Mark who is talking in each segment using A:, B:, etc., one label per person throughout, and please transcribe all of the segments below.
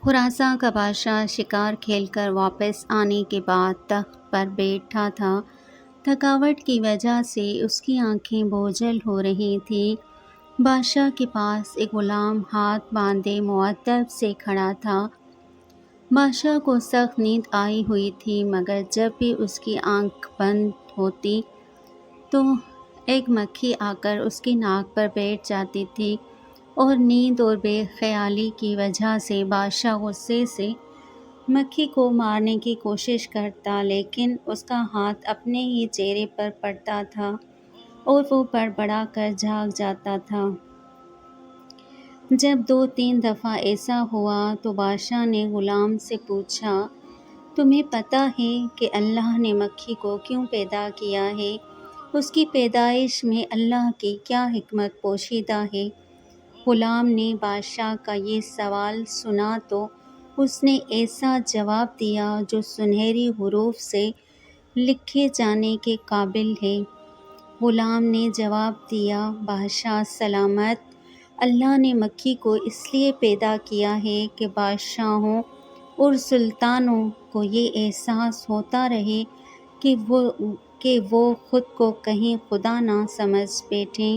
A: Khorasan کا بادشاہ شکار کھیل کر واپس آنے کے بعد تخت پر بیٹھا تھا۔ تھکاوٹ کی وجہ سے اس کی آنکھیں بوجھل ہو رہی تھیں۔ بادشاہ کے پاس ایک غلام ہاتھ باندھے مؤدب سے کھڑا تھا۔ بادشاہ کو سخت نیند آئی ہوئی تھی، مگر جب بھی اس کی آنکھ بند ہوتی تو ایک مکھی آ کر اس کی ناک پر بیٹھ جاتی تھی، اور نیند اور بے خیالی کی وجہ سے بادشاہ غصے سے مکھی کو مارنے کی کوشش کرتا، لیکن اس کا ہاتھ اپنے ہی چہرے پر پڑتا تھا اور وہ بڑبڑا کر جھاگ جاتا تھا۔ جب 2-3 دفعہ ایسا ہوا تو بادشاہ نے غلام سے پوچھا، تمہیں پتہ ہے کہ اللہ نے مکھی کو کیوں پیدا کیا ہے؟ اس کی پیدائش میں اللہ کی کیا حکمت پوشیدہ ہے؟ غلام نے بادشاہ کا یہ سوال سنا تو اس نے ایسا جواب دیا جو سنہری حروف سے لکھے جانے کے قابل ہے۔ غلام نے جواب دیا، بادشاہ سلامت، اللہ نے مکھی کو اس لیے پیدا کیا ہے کہ بادشاہوں اور سلطانوں کو یہ احساس ہوتا رہے کہ وہ خود کو کہیں خدا نہ سمجھ بیٹھیں،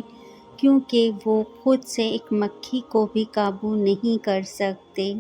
A: کیونکہ وہ خود سے ایک مکھی کو بھی قابو نہیں کر سکتے۔